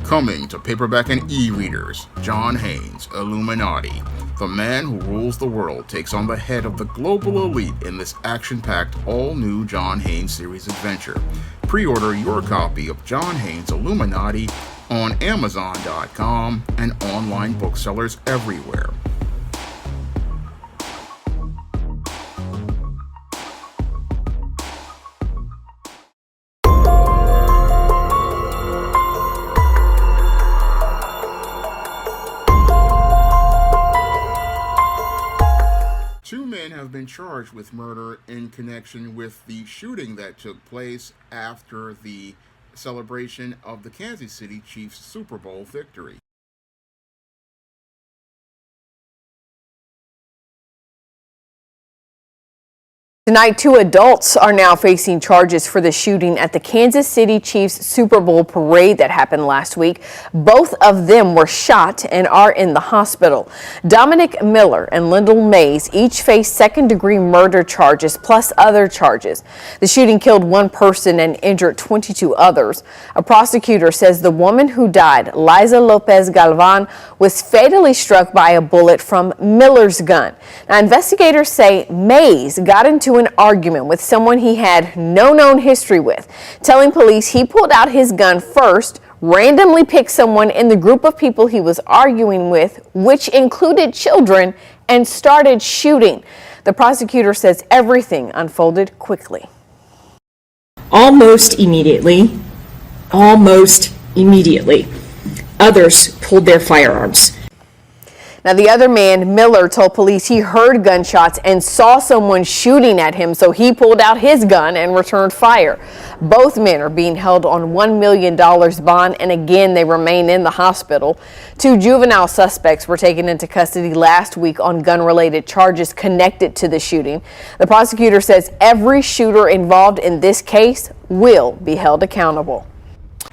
Coming to paperback and e-readers, John Haynes, Illuminati. The man who rules the world takes on the head of the global elite in this action-packed, all-new John Haynes series adventure. Pre-order your copy of John Haynes Illuminati on Amazon.com and online booksellers everywhere. Two men have been charged with murder in connection with the shooting that took place after the celebration of the Kansas City Chiefs Super Bowl victory. Tonight, two adults are now facing charges for the shooting at the Kansas City Chiefs Super Bowl parade that happened last week. Both of them were shot and are in the hospital. Dominic Miller and Lyndall Mays each face second-degree murder charges plus other charges. The shooting killed one person and injured 22 others. A prosecutor says the woman who died, Liza Lopez Galvan, was fatally struck by a bullet from Miller's gun. Now, investigators say Mays got into an argument with someone he had no known history with, telling police he pulled out his gun first, randomly picked someone in the group of people he was arguing with, which included children, and started shooting. The prosecutor says everything unfolded quickly. Almost immediately, others pulled their firearms. Now, the other man, Miller, told police he heard gunshots and saw someone shooting at him, so he pulled out his gun and returned fire. Both men are being held on $1 million bond, and again, they remain in the hospital. Two juvenile suspects were taken into custody last week on gun-related charges connected to the shooting. The prosecutor says every shooter involved in this case will be held accountable.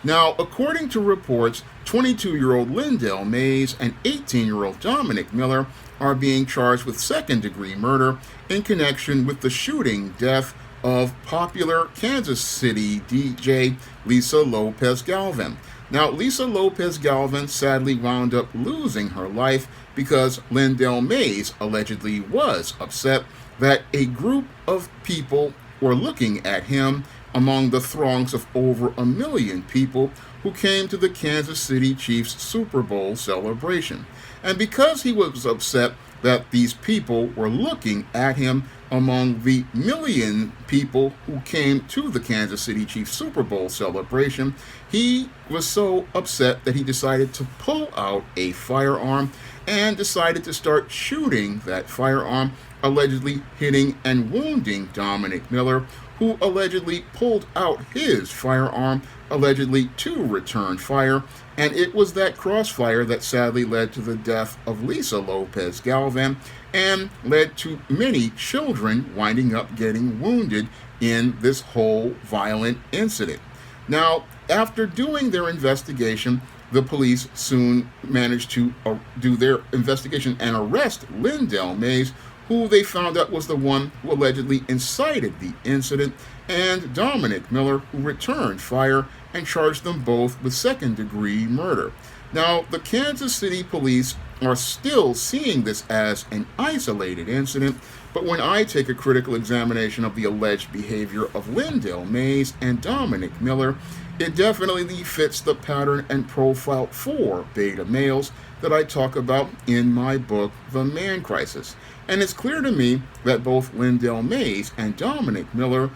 Now, according to reports, 22-year-old Lyndall Mays and 18-year-old Dominic Miller are being charged with second-degree murder in connection with the shooting death of popular Kansas City DJ Lisa Lopez Galvan. Now, Lisa Lopez Galvan sadly wound up losing her life because Lyndall Mays allegedly was upset that a group of people were looking at him among the throngs of over 1 million people who came to the Kansas City Chiefs Super Bowl celebration. And because he was upset that these people were looking at him among the 1 million people who came to the Kansas City Chiefs Super Bowl celebration, he was so upset that he decided to pull out a firearm and decided to start shooting that firearm, allegedly hitting and wounding Dominic Miller, who allegedly pulled out his firearm, allegedly to return fire, and it was that crossfire that sadly led to the death of Lisa Lopez Galvan and led to many children winding up getting wounded in this whole violent incident. Now, after doing their investigation, the police soon managed to do their investigation and arrest Lyndall Mays, who they found out was the one who allegedly incited the incident, and Dominic Miller, who returned fire, and charged them both with second-degree murder. Now, the Kansas City police are still seeing this as an isolated incident, but when I take a critical examination of the alleged behavior of Lyndall Mays and Dominic Miller, it definitely fits the pattern and profile for beta males that I talk about in my book, The Man Crisis. And it's clear to me that both Lyndall Mays and Dominic Miller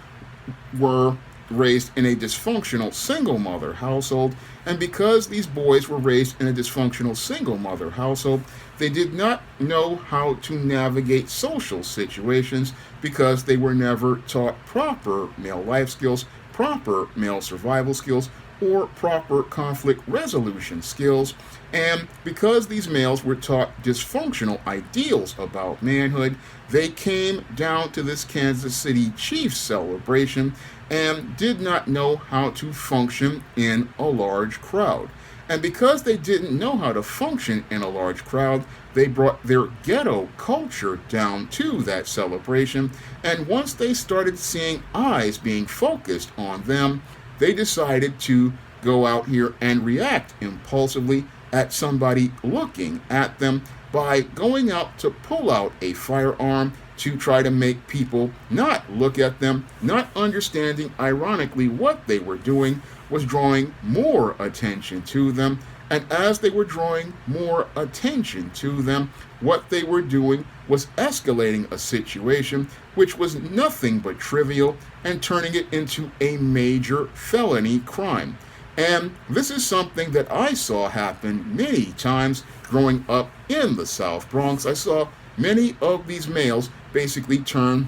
were raised in a dysfunctional single mother household, and because these boys were raised in a dysfunctional single mother household, they did not know how to navigate social situations because they were never taught proper male life skills, proper male survival skills, or proper conflict resolution skills. And because these males were taught dysfunctional ideals about manhood, they came down to this Kansas City Chiefs celebration and did not know how to function in a large crowd. And because they didn't know how to function in a large crowd, they brought their ghetto culture down to that celebration. And once they started seeing eyes being focused on them, they decided to go out here and react impulsively at somebody looking at them by going out to pull out a firearm to try to make people not look at them, not understanding, ironically, what they were doing was drawing more attention to them. And as they were drawing more attention to them, what they were doing was escalating a situation which was nothing but trivial and turning it into a major felony crime. And this is something that I saw happen many times growing up in the South Bronx. I saw many of these males basically turn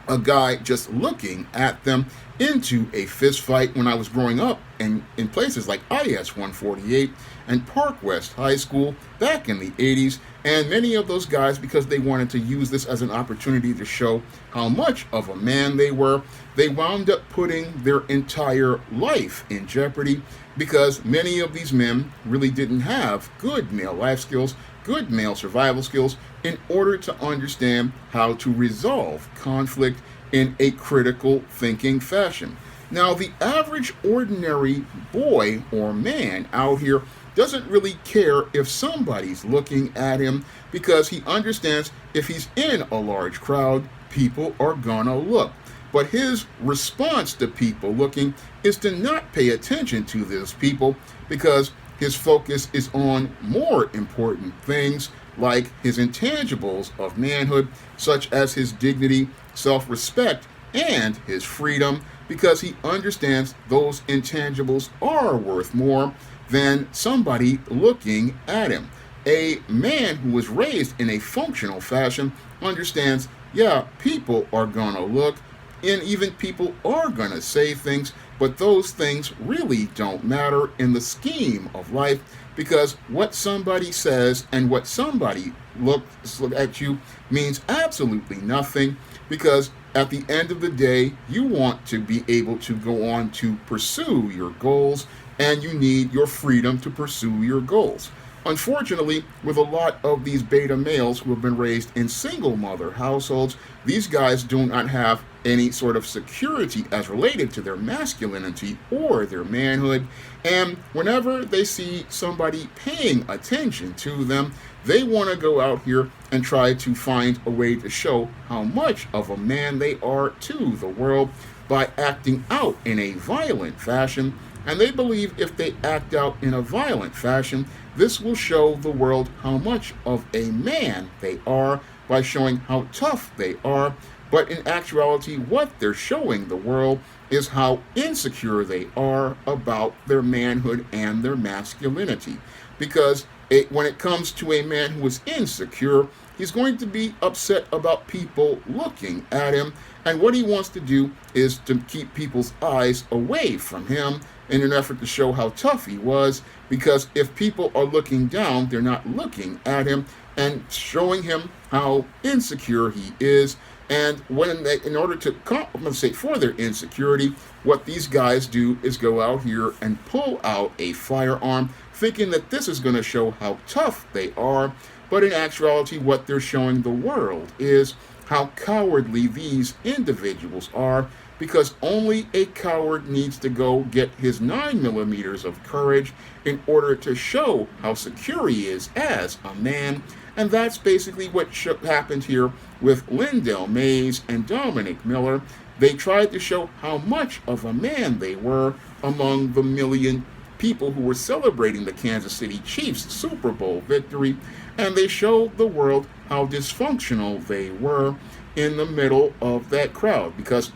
a guy just looking at them into a fist fight when I was growing up in places like IS 148 and Park West High School back in the 80s. And many of those guys, because they wanted to use this as an opportunity to show how much of a man they were, they wound up putting their entire life in jeopardy, because many of these men really didn't have good male life skills, good male survival skills, in order to understand how to resolve conflict in a critical thinking fashion. Now, the average ordinary boy or man out here doesn't really care if somebody's looking at him, because he understands if he's in a large crowd, people are gonna look. But his response to people looking is to not pay attention to those people, because his focus is on more important things like his intangibles of manhood, such as his dignity, self-respect, and his freedom, because he understands those intangibles are worth more than somebody looking at him. A man who was raised in a functional fashion understands, yeah, people are gonna look, and even people are gonna say things, but those things really don't matter in the scheme of life, because what somebody says and what somebody looks at you means absolutely nothing, because at the end of the day, you want to be able to go on to pursue your goals, and you need your freedom to pursue your goals. Unfortunately, with a lot of these beta males who have been raised in single mother households, these guys do not have any sort of security as related to their masculinity or their manhood. And whenever they see somebody paying attention to them, they want to go out here and try to find a way to show how much of a man they are to the world by acting out in a violent fashion. And they believe if they act out in a violent fashion, this will show the world how much of a man they are by showing how tough they are. But in actuality, what they're showing the world is how insecure they are about their manhood and their masculinity. Because when it comes to a man who is insecure, he's going to be upset about people looking at him. And what he wants to do is to keep people's eyes away from him in an effort to show how tough he was. Because if people are looking down, they're not looking at him and showing him how insecure he is. And in order to compensate for their insecurity, what these guys do is go out here and pull out a firearm, thinking that this is going to show how tough they are. But in actuality, what they're showing the world is how cowardly these individuals are, because only a coward needs to go get his 9mm of courage in order to show how secure he is as a man. And that's basically what happened here with Lindell Mays and Dominic Miller. They tried to show how much of a man they were among the million people who were celebrating the Kansas City Chiefs Super Bowl victory, and they showed the world how dysfunctional they were in the middle of that crowd, because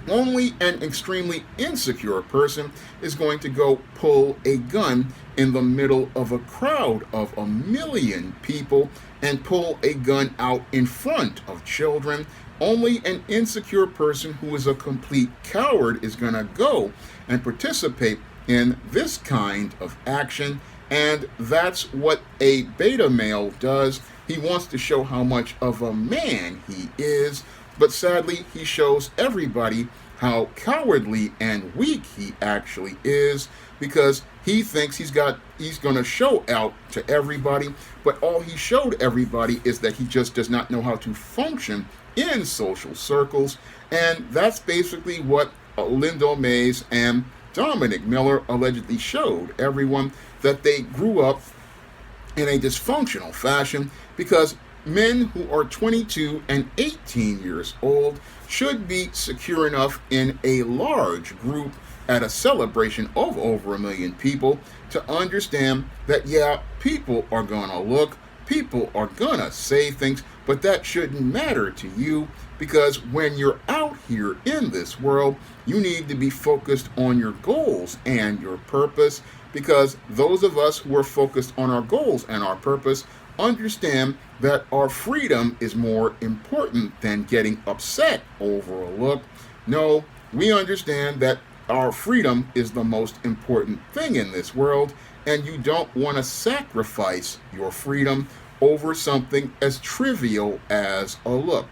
only an extremely insecure person is going to go pull a gun in the middle of a crowd of 1 million people and pull a gun out in front of children. Only an insecure person who is a complete coward is going to go and participate in this kind of action. And that's what a beta male does. He wants to show how much of a man he is, but sadly he shows everybody how cowardly and weak he actually is, because he thinks he's going to show out to everybody, but all he showed everybody is that he just does not know how to function in social circles. And that's basically what Lindell Mays and Dominic Miller allegedly showed everyone that they grew up in a dysfunctional fashion because men who are 22 and 18 years old should be secure enough in a large group at a celebration of over 1 million people to understand that, yeah, people are gonna look, people are gonna say things, but that shouldn't matter to you because when you're out here in this world, you need to be focused on your goals and your purpose, because those of us who are focused on our goals and our purpose understand that our freedom is more important than getting upset over a look. No, we understand that our freedom is the most important thing in this world, and you don't want to sacrifice your freedom over something as trivial as a look.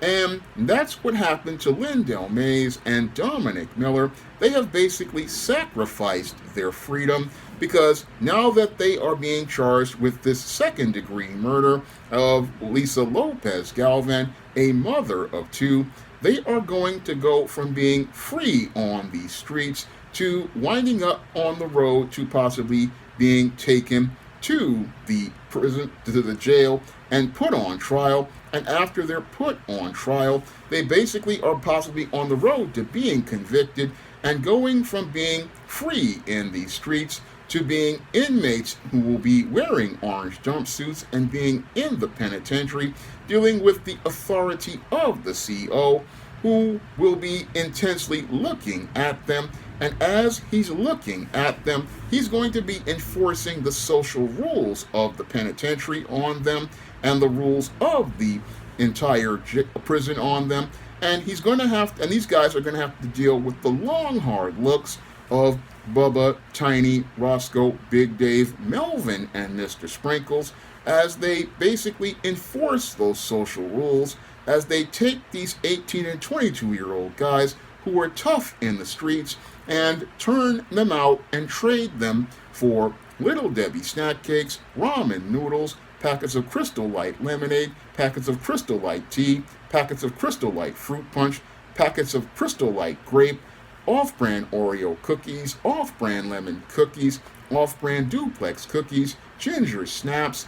And that's what happened to Lyndell Mays and Dominic Miller. They have basically sacrificed their freedom because now that they are being charged with this second-degree murder of Lisa Lopez Galvan, a mother of two, they are going to go from being free on these streets to winding up on the road to possibly being taken to the prison, to the jail, and put on trial. And after they're put on trial, they basically are possibly on the road to being convicted and going from being free in these streets to being inmates who will be wearing orange jumpsuits and being in the penitentiary, dealing with the authority of the CO, who will be intensely looking at them. And as he's looking at them, he's going to be enforcing the social rules of the penitentiary on them and the rules of the entire prison on them. And he's going to have, and these guys are going to have to deal with the long, hard looks of Bubba, Tiny, Roscoe, Big Dave, Melvin, and Mr. Sprinkles as they basically enforce those social rules, as they take these 18 and 22-year-old guys who are tough in the streets and turn them out and trade them for Little Debbie snack cakes, ramen noodles, packets of Crystal Light lemonade, packets of Crystal Light tea, packets of Crystal Light fruit punch, packets of Crystal Light grape, off-brand Oreo cookies, off-brand lemon cookies, off-brand duplex cookies, ginger snaps,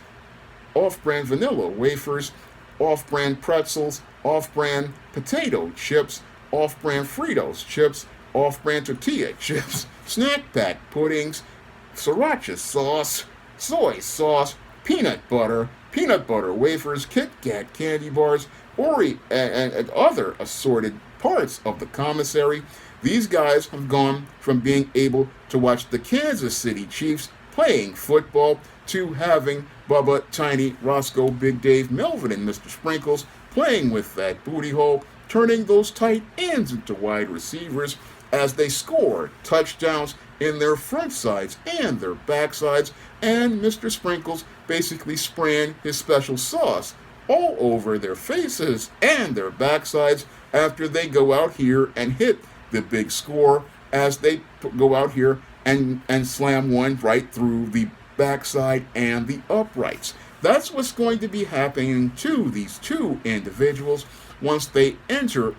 off-brand vanilla wafers, off-brand pretzels, off-brand potato chips, off-brand Fritos chips, off-brand tortilla chips, snack pack puddings, sriracha sauce, soy sauce, peanut butter wafers, Kit Kat candy bars, Oreo, and other assorted parts of the commissary. These guys have gone from being able to watch the Kansas City Chiefs playing football to having Bubba, Tiny, Roscoe, Big Dave, Melvin, and Mr. Sprinkles playing with that booty hole, turning those tight ends into wide receivers as they score touchdowns in their front sides and their back sides, and Mr. Sprinkles basically spraying his special sauce all over their faces and their backsides after they go out here and hit the big score, as they go out here and slam one right through the backside and the uprights. That's what's going to be happening to these two individuals once they enter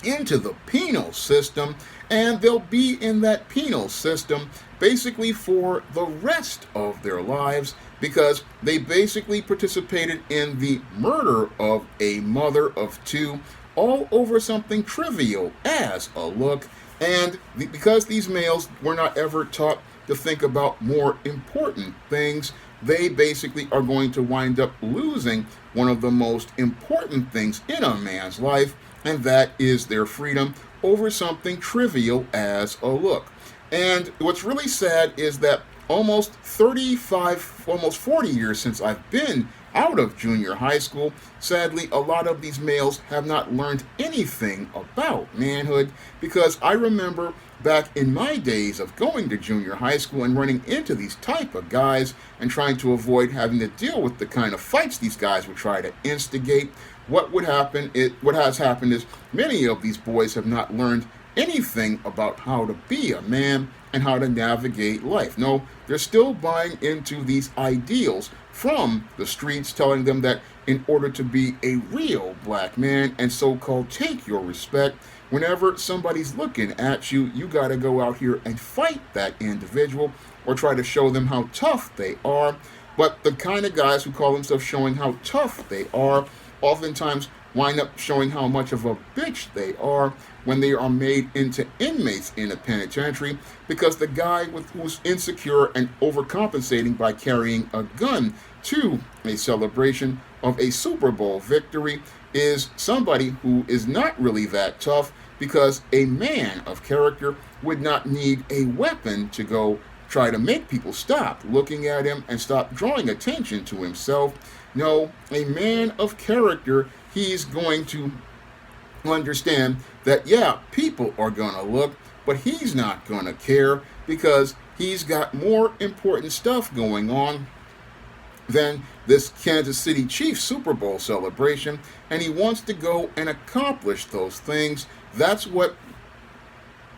into the penal system, and they'll be in that penal system basically for the rest of their lives because they basically participated in the murder of a mother of two, all over something trivial as a look. And because these males were not ever taught to think about more important things, they basically are going to wind up losing one of the most important things in a man's life, and that is their freedom over something trivial as a look. And what's really sad is that almost 40 years since I've been out of junior high school, sadly, a lot of these males have not learned anything about manhood, because I remember back in my days of going to junior high school and running into these type of guys and trying to avoid having to deal with the kind of fights these guys would try to instigate. What has happened is many of these boys have not learned anything about how to be a man and how to navigate life. No, they're still buying into these ideals from the streets, telling them that in order to be a real black man and so-called take your respect, whenever somebody's looking at you, you got to go out here and fight that individual or try to show them how tough they are. But the kind of guys who call themselves showing how tough they are oftentimes wind up showing how much of a bitch they are when they are made into inmates in a penitentiary, because the guy who's insecure and overcompensating by carrying a gun to a celebration of a Super Bowl victory is somebody who is not really that tough, because a man of character would not need a weapon to go try to make people stop looking at him and stop drawing attention to himself. No, a man of character, he's going to understand that, yeah, people are going to look, but he's not going to care, because he's got more important stuff going on than this Kansas City Chiefs Super Bowl celebration, and he wants to go and accomplish those things. That's what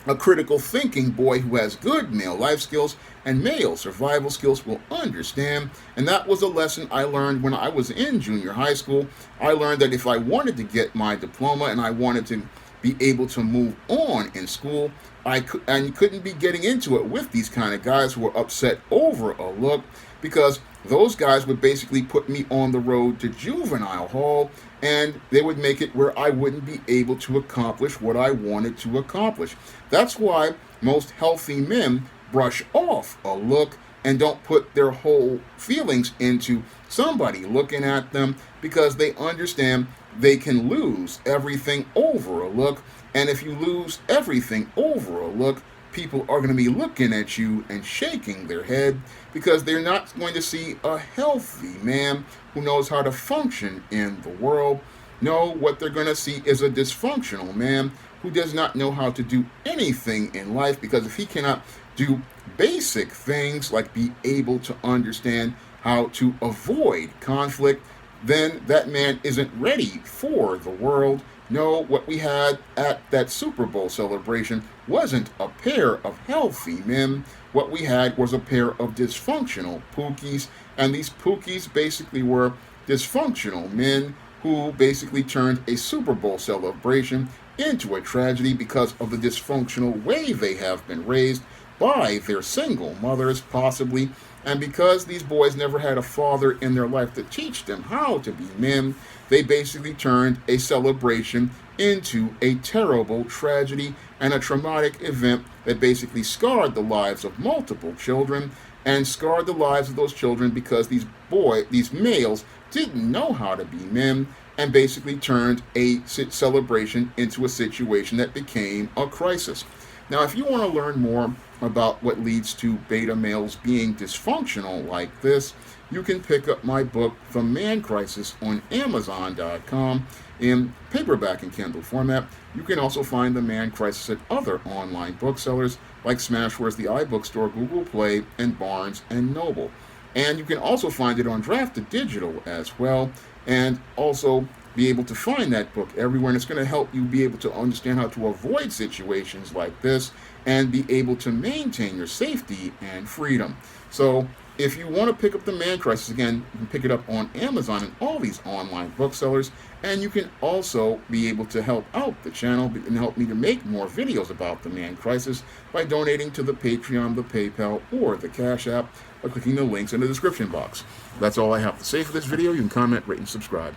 a critical thinking boy who has good male life skills and male survival skills will understand. And that was a lesson I learned when I was in junior high school. I learned that if I wanted to get my diploma and I wanted to be able to move on in school, I couldn't be getting into it with these kind of guys who were upset over a look, because those guys would basically put me on the road to juvenile hall, and they would make it where I wouldn't be able to accomplish what I wanted to accomplish. That's why most healthy men brush off a look and don't put their whole feelings into somebody looking at them, because they understand they can lose everything over a look. And if you lose everything over a look, people are going to be looking at you and shaking their head, because they're not going to see a healthy man who knows how to function in the world. No, what they're going to see is a dysfunctional man who does not know how to do anything in life, because if he cannot do basic things like be able to understand how to avoid conflict, then that man isn't ready for the world. No, what we had at that Super Bowl celebration wasn't a pair of healthy men. What we had was a pair of dysfunctional Pookies, and these Pookies basically were dysfunctional men who basically turned a Super Bowl celebration into a tragedy because of the dysfunctional way they have been raised by their single mothers, possibly, and because these boys never had a father in their life to teach them how to be men, they basically turned a celebration into a terrible tragedy and a traumatic event that basically scarred the lives of multiple children, and scarred the lives of those children because these males didn't know how to be men, and basically turned a celebration into a situation that became a crisis. Now, if you want to learn more about what leads to beta males being dysfunctional like this, you can pick up my book, The Man Crisis, on Amazon.com in paperback and Kindle format. You can also find The Man Crisis at other online booksellers like Smashware's The iBookstore, Google Play, and Barnes & Noble. And you can also find it on Drafted Digital as well, and also be able to find that book everywhere. And it's going to help you be able to understand how to avoid situations like this and be able to maintain your safety and freedom. So if you want to pick up The Man Crisis, again, you can pick it up on Amazon and all these online booksellers. And you can also be able to help out the channel and help me to make more videos about The Man Crisis by donating to the Patreon, the PayPal, or the Cash App by clicking the links in the description box. That's all I have to say for this video. You can comment, rate, and subscribe.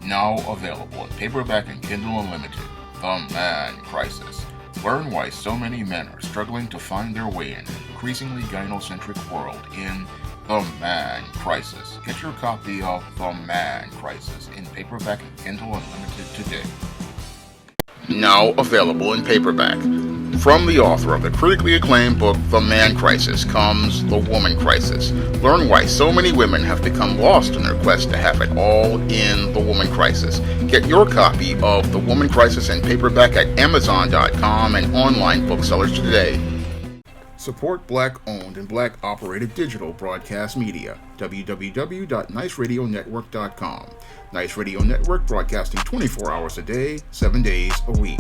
Now available in paperback and Kindle Unlimited, The Man Crisis. Learn why so many men are struggling to find their way in an increasingly gynocentric world in The Man Crisis. Get your copy of The Man Crisis in paperback and Kindle Unlimited today. Now available in paperback. From the author of the critically acclaimed book, The Man Crisis, comes The Woman Crisis. Learn why so many women have become lost in their quest to have it all in The Woman Crisis. Get your copy of The Woman Crisis in paperback at Amazon.com and online booksellers today. Support Black-owned and Black-operated digital broadcast media. www.niceradionetwork.com. Nice Radio Network, broadcasting 24 hours a day, 7 days a week.